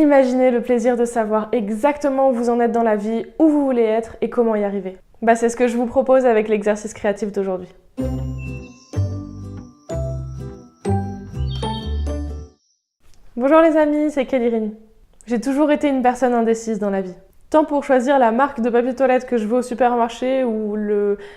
Imaginez le plaisir de savoir exactement où vous en êtes dans la vie, où vous voulez être et comment y arriver. C'est ce que je vous propose avec l'exercice créatif d'aujourd'hui. Bonjour les amis, c'est Kelly. J'ai toujours été une personne indécise dans la vie. Tant pour choisir la marque de papier toilette que je veux au supermarché ou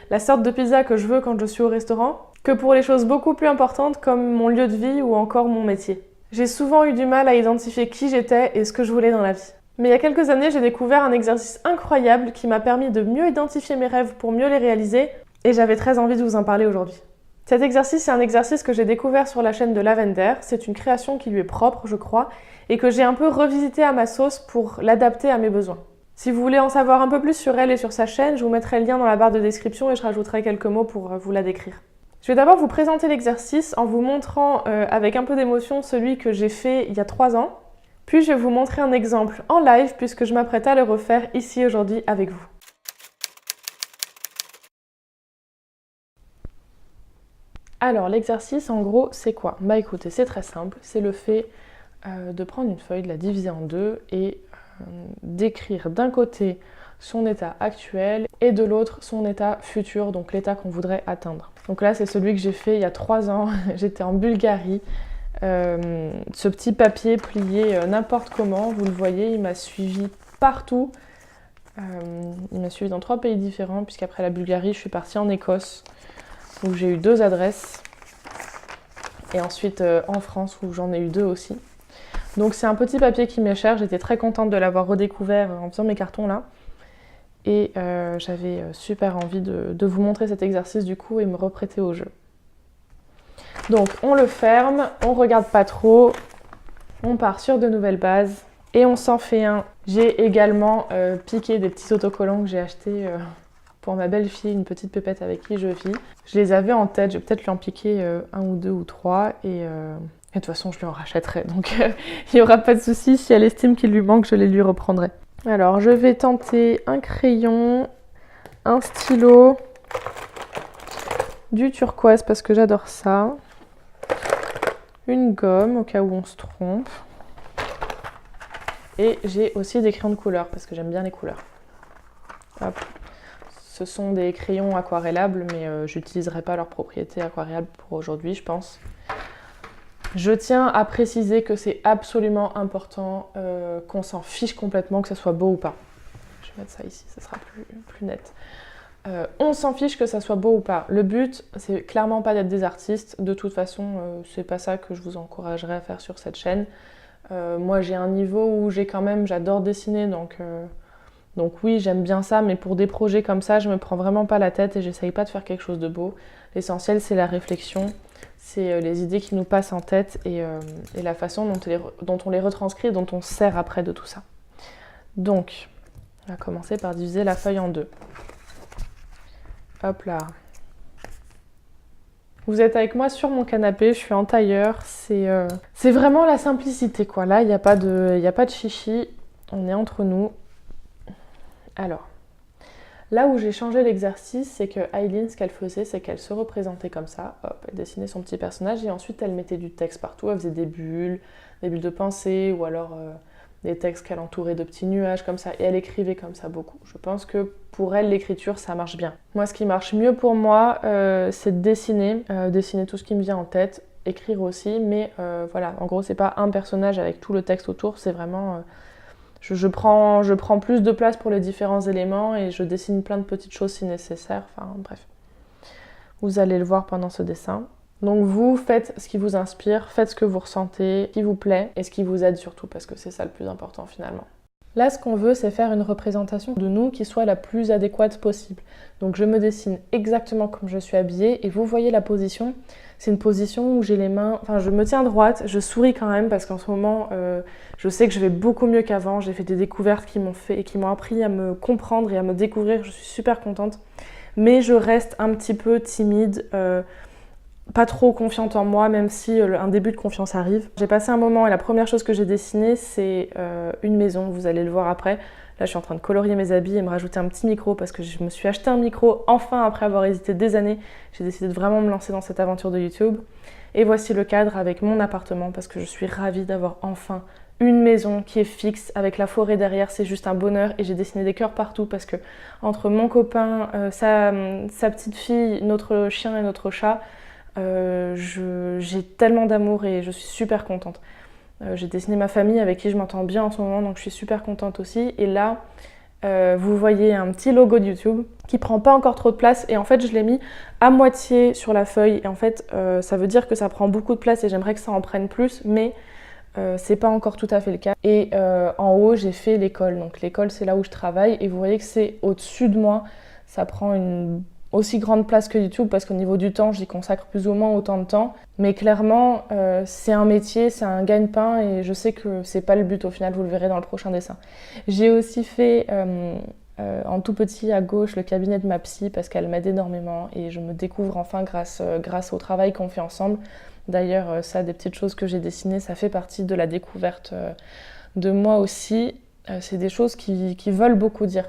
la sorte de pizza que je veux quand je suis au restaurant, que pour les choses beaucoup plus importantes comme mon lieu de vie ou encore mon métier. J'ai souvent eu du mal à identifier qui j'étais et ce que je voulais dans la vie. Mais il y a quelques années, j'ai découvert un exercice incroyable qui m'a permis de mieux identifier mes rêves pour mieux les réaliser et j'avais très envie de vous en parler aujourd'hui. Cet exercice, c'est un exercice que j'ai découvert sur la chaîne de Lavender. C'est une création qui lui est propre, je crois, et que j'ai un peu revisité à ma sauce pour l'adapter à mes besoins. Si vous voulez en savoir un peu plus sur elle et sur sa chaîne, je vous mettrai le lien dans la barre de description et je rajouterai quelques mots pour vous la décrire. Je vais d'abord vous présenter l'exercice en vous montrant avec un peu d'émotion celui que j'ai fait il y a 3 ans. Puis je vais vous montrer un exemple en live puisque je m'apprête à le refaire ici aujourd'hui avec vous. Alors l'exercice en gros c'est quoi? Écoutez, c'est très simple, c'est le fait de prendre une feuille, de la diviser en deux et d'écrire d'un côté son état actuel et de l'autre son état futur, donc l'état qu'on voudrait atteindre. Donc là c'est celui que j'ai fait il y a 3 ans, j'étais en Bulgarie. Ce petit papier plié n'importe comment, vous le voyez, il m'a suivi partout. Il m'a suivi dans 3 pays différents puisqu'après la Bulgarie je suis partie en Écosse où j'ai eu 2 adresses et ensuite en France où j'en ai eu 2 aussi. Donc c'est un petit papier qui m'est cher, j'étais très contente de l'avoir redécouvert en faisant mes cartons là. Et j'avais super envie de vous montrer cet exercice du coup et me reprêter au jeu. Donc on le ferme, on regarde pas trop, on part sur de nouvelles bases et on s'en fait un. J'ai également piqué des petits autocollants que j'ai achetés pour ma belle-fille, une petite pépette avec qui je vis. Je les avais en tête, je vais peut-être lui en piquer 1 ou 2 ou 3 et de toute façon je lui en rachèterai. Donc il n'y aura pas de souci, si elle estime qu'il lui manque, je les lui reprendrai. Alors je vais tenter un crayon, un stylo, du turquoise parce que j'adore ça, une gomme au cas où on se trompe, et j'ai aussi des crayons de couleur parce que j'aime bien les couleurs. Hop. Ce sont des crayons aquarellables mais j'utiliserai pas leurs propriétés aquarellables pour aujourd'hui je pense. Je tiens à préciser que c'est absolument important qu'on s'en fiche complètement, que ça soit beau ou pas. Je vais mettre ça ici, ça sera plus net. On s'en fiche que ça soit beau ou pas. Le but, c'est clairement pas d'être des artistes. De toute façon, c'est pas ça que je vous encouragerais à faire sur cette chaîne. Moi, j'ai un niveau où j'adore dessiner, donc oui, j'aime bien ça, mais pour des projets comme ça, je me prends vraiment pas la tête et j'essaye pas de faire quelque chose de beau. L'essentiel, c'est la réflexion. C'est les idées qui nous passent en tête et la façon dont on les retranscrit et dont on se sert après de tout ça. Donc, on va commencer par diviser la feuille en 2. Hop là. Vous êtes avec moi sur mon canapé, je suis en tailleur. C'est vraiment la simplicité quoi. Là, il n'y a pas de chichi. On est entre nous. Alors, là où j'ai changé l'exercice, c'est que Aileen, ce qu'elle faisait, c'est qu'elle se représentait comme ça. Hop, elle dessinait son petit personnage et ensuite elle mettait du texte partout. Elle faisait des bulles de pensée ou alors des textes qu'elle entourait de petits nuages comme ça. Et elle écrivait comme ça beaucoup. Je pense que pour elle, l'écriture, ça marche bien. Moi, ce qui marche mieux pour moi, c'est de dessiner tout ce qui me vient en tête, écrire aussi. Mais voilà, en gros, c'est pas un personnage avec tout le texte autour, c'est vraiment... Je prends plus de place pour les différents éléments et je dessine plein de petites choses si nécessaire. Enfin, bref. Vous allez le voir pendant ce dessin. Donc vous faites ce qui vous inspire, faites ce que vous ressentez, ce qui vous plaît et ce qui vous aide surtout parce que c'est ça le plus important finalement. Là, ce qu'on veut, c'est faire une représentation de nous qui soit la plus adéquate possible. Donc je me dessine exactement comme je suis habillée et vous voyez la position. C'est une position où j'ai les mains... Enfin, je me tiens droite, je souris quand même parce qu'en ce moment, je sais que je vais beaucoup mieux qu'avant. J'ai fait des découvertes qui m'ont appris à me comprendre et à me découvrir. Je suis super contente. Mais je reste un petit peu timide, pas trop confiante en moi, même si un début de confiance arrive. J'ai passé un moment et la première chose que j'ai dessinée, c'est une maison. Vous allez le voir après. Là, je suis en train de colorier mes habits et me rajouter un petit micro parce que je me suis acheté un micro enfin après avoir hésité des années. J'ai décidé de vraiment me lancer dans cette aventure de YouTube. Et voici le cadre avec mon appartement parce que je suis ravie d'avoir enfin une maison qui est fixe avec la forêt derrière, c'est juste un bonheur. Et j'ai dessiné des cœurs partout parce que entre mon copain, sa petite fille, notre chien et notre chat, j'ai tellement d'amour et je suis super contente. J'ai dessiné ma famille avec qui je m'entends bien en ce moment, donc je suis super contente aussi. Et là, vous voyez un petit logo de YouTube qui prend pas encore trop de place et en fait je l'ai mis à moitié sur la feuille et en fait ça veut dire que ça prend beaucoup de place et j'aimerais que ça en prenne plus, mais c'est pas encore tout à fait le cas. Et en haut j'ai fait l'école, donc l'école c'est là où je travaille et vous voyez que c'est au-dessus de moi, ça prend une aussi grande place que YouTube parce qu'au niveau du temps j'y consacre plus ou moins autant de temps, mais clairement c'est un métier, c'est un gagne-pain et je sais que c'est pas le but au final, vous le verrez dans le prochain dessin. J'ai aussi fait en tout petit à gauche le cabinet de ma psy parce qu'elle m'aide énormément et je me découvre enfin grâce au travail qu'on fait ensemble. D'ailleurs ça, des petites choses que j'ai dessinées, ça fait partie de la découverte de moi aussi. C'est des choses qui veulent beaucoup dire.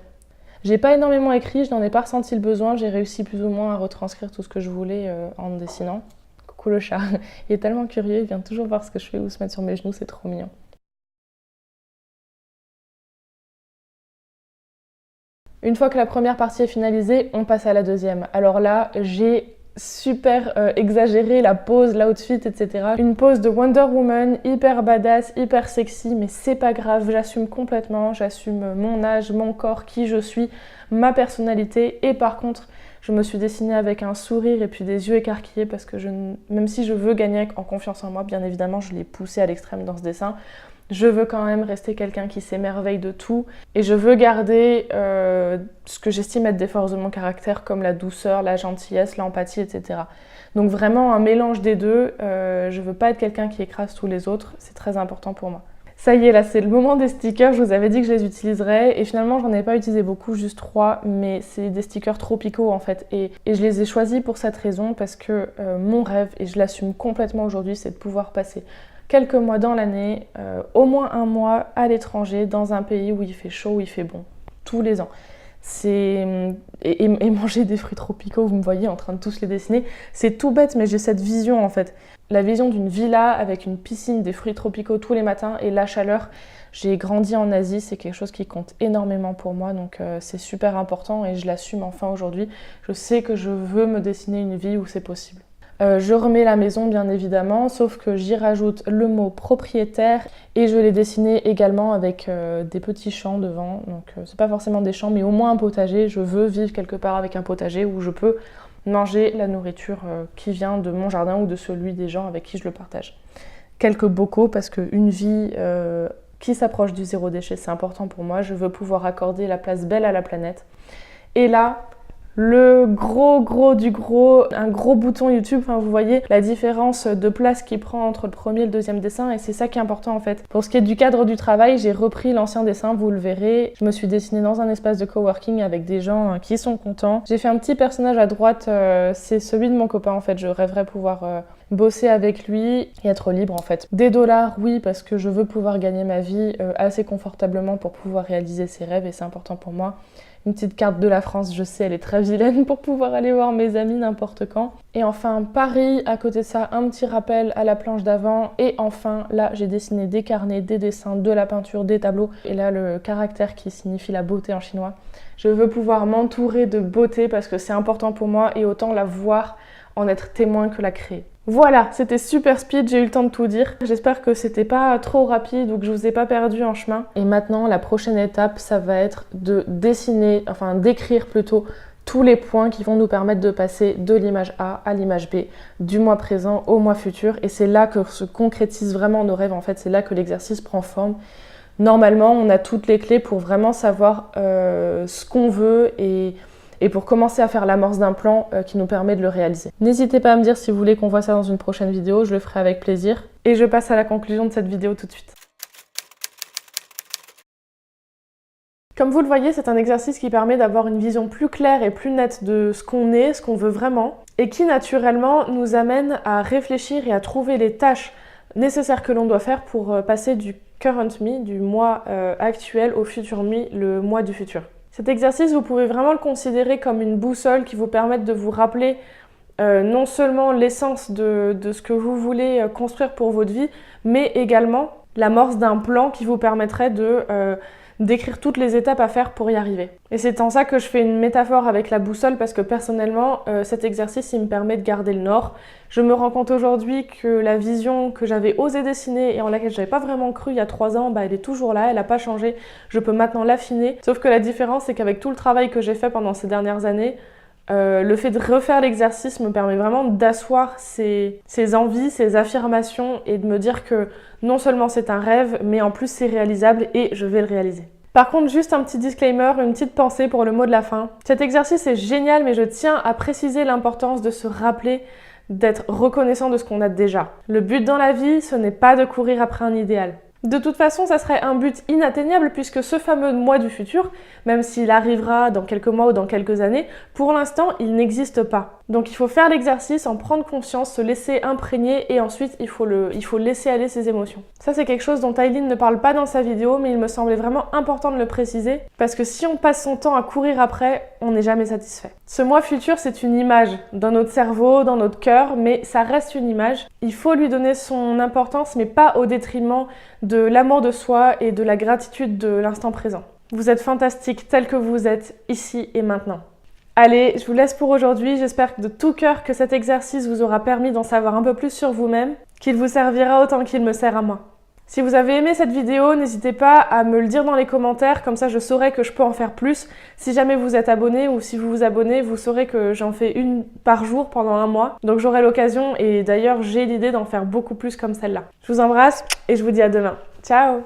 J'ai pas énormément écrit, je n'en ai pas ressenti le besoin, j'ai réussi plus ou moins à retranscrire tout ce que je voulais en dessinant. Coucou le chat, il est tellement curieux, il vient toujours voir ce que je fais ou se mettre sur mes genoux, c'est trop mignon. Une fois que la première partie est finalisée, on passe à la deuxième. Alors là, j'ai super exagéré la pose, l'outfit, etc. Une pose de Wonder Woman, hyper badass, hyper sexy, mais c'est pas grave, j'assume complètement, j'assume mon âge, mon corps, qui je suis, ma personnalité. Et par contre, je me suis dessinée avec un sourire et puis des yeux écarquillés parce que même si je veux gagner en confiance en moi, bien évidemment, je l'ai poussé à l'extrême dans ce dessin. Je veux quand même rester quelqu'un qui s'émerveille de tout et je veux garder ce que j'estime être des forces de mon caractère comme la douceur, la gentillesse, l'empathie, etc. Donc vraiment un mélange des deux. Je veux pas être quelqu'un qui écrase tous les autres, c'est très important pour moi. Ça y est, là c'est le moment des stickers, je vous avais dit que je les utiliserais et finalement j'en ai pas utilisé beaucoup, juste 3, mais c'est des stickers tropicaux en fait et je les ai choisis pour cette raison parce que mon rêve, et je l'assume complètement aujourd'hui, c'est de pouvoir passer quelques mois dans l'année, au moins un mois à l'étranger, dans un pays où il fait chaud, où il fait bon, tous les ans. Et manger des fruits tropicaux, vous me voyez en train de tous les dessiner, c'est tout bête, mais j'ai cette vision en fait. La vision d'une villa avec une piscine, des fruits tropicaux tous les matins et la chaleur. J'ai grandi en Asie, c'est quelque chose qui compte énormément pour moi, donc c'est super important et je l'assume enfin aujourd'hui. Je sais que je veux me dessiner une vie où c'est possible. Je remets la maison bien évidemment, sauf que j'y rajoute le mot propriétaire et je l'ai dessiné également avec des petits champs devant. Donc c'est pas forcément des champs mais au moins un potager. Je veux vivre quelque part avec un potager où je peux manger la nourriture qui vient de mon jardin ou de celui des gens avec qui je le partage. Quelques bocaux parce qu'une vie qui s'approche du zéro déchet c'est important pour moi. Je veux pouvoir accorder la place belle à la planète. Et là, le gros du gros, un gros bouton YouTube, enfin vous voyez la différence de place qu'il prend entre le premier et le deuxième dessin et c'est ça qui est important en fait. Pour ce qui est du cadre du travail, j'ai repris l'ancien dessin, vous le verrez. Je me suis dessinée dans un espace de coworking avec des gens qui sont contents. J'ai fait un petit personnage à droite, c'est celui de mon copain en fait, je rêverais pouvoir bosser avec lui et être libre en fait. Des dollars, oui, parce que je veux pouvoir gagner ma vie assez confortablement pour pouvoir réaliser ses rêves et c'est important pour moi. Une petite carte de la France, je sais, elle est très vilaine pour pouvoir aller voir mes amis n'importe quand. Et enfin, Paris, à côté de ça, un petit rappel à la planche d'avant. Et enfin, là, j'ai dessiné des carnets, des dessins, de la peinture, des tableaux. Et là, le caractère qui signifie la beauté en chinois. Je veux pouvoir m'entourer de beauté parce que c'est important pour moi et autant la voir, en être témoin que la créer. Voilà, c'était super speed, j'ai eu le temps de tout dire. J'espère que c'était pas trop rapide ou que je vous ai pas perdu en chemin. Et maintenant, la prochaine étape, ça va être de dessiner, enfin d'écrire plutôt, tous les points qui vont nous permettre de passer de l'image A à l'image B, du mois présent au mois futur. Et c'est là que se concrétisent vraiment nos rêves, en fait, c'est là que l'exercice prend forme. Normalement, on a toutes les clés pour vraiment savoir ce qu'on veut et pour commencer à faire l'amorce d'un plan qui nous permet de le réaliser. N'hésitez pas à me dire si vous voulez qu'on voit ça dans une prochaine vidéo, je le ferai avec plaisir. Et je passe à la conclusion de cette vidéo tout de suite. Comme vous le voyez, c'est un exercice qui permet d'avoir une vision plus claire et plus nette de ce qu'on est, ce qu'on veut vraiment, et qui naturellement nous amène à réfléchir et à trouver les tâches nécessaires que l'on doit faire pour passer du current me, du mois actuel, au future me, le mois du futur. Cet exercice, vous pouvez vraiment le considérer comme une boussole qui vous permette de vous rappeler non seulement l'essence de ce que vous voulez construire pour votre vie, mais également l'amorce d'un plan qui vous permettrait d'écrire toutes les étapes à faire pour y arriver. Et c'est en ça que je fais une métaphore avec la boussole parce que personnellement, cet exercice, il me permet de garder le nord. Je me rends compte aujourd'hui que la vision que j'avais osé dessiner et en laquelle je n'avais pas vraiment cru il y a 3 ans, elle est toujours là, elle n'a pas changé. Je peux maintenant l'affiner. Sauf que la différence, c'est qu'avec tout le travail que j'ai fait pendant ces dernières années, le fait de refaire l'exercice me permet vraiment d'asseoir ces envies, ces affirmations et de me dire que non seulement c'est un rêve, mais en plus c'est réalisable et je vais le réaliser. Par contre, juste un petit disclaimer, une petite pensée pour le mot de la fin. Cet exercice est génial, mais je tiens à préciser l'importance de se rappeler d'être reconnaissant de ce qu'on a déjà. Le but dans la vie, ce n'est pas de courir après un idéal. De toute façon, ça serait un but inatteignable puisque ce fameux moi du futur, même s'il arrivera dans quelques mois ou dans quelques années, pour l'instant, il n'existe pas. Donc il faut faire l'exercice, en prendre conscience, se laisser imprégner et ensuite il faut laisser aller ses émotions. Ça c'est quelque chose dont Aileen ne parle pas dans sa vidéo, mais il me semblait vraiment important de le préciser parce que si on passe son temps à courir après, on n'est jamais satisfait. Ce moi futur, c'est une image dans notre cerveau, dans notre cœur, mais ça reste une image. Il faut lui donner son importance, mais pas au détriment de l'amour de soi et de la gratitude de l'instant présent. Vous êtes fantastique tel que vous êtes, ici et maintenant. Allez, je vous laisse pour aujourd'hui. J'espère de tout cœur que cet exercice vous aura permis d'en savoir un peu plus sur vous-même, qu'il vous servira autant qu'il me sert à moi. Si vous avez aimé cette vidéo, n'hésitez pas à me le dire dans les commentaires, comme ça je saurai que je peux en faire plus. Si jamais vous êtes abonné ou si vous vous abonnez, vous saurez que j'en fais une par jour pendant un mois. Donc j'aurai l'occasion et d'ailleurs j'ai l'idée d'en faire beaucoup plus comme celle-là. Je vous embrasse et je vous dis à demain. Ciao!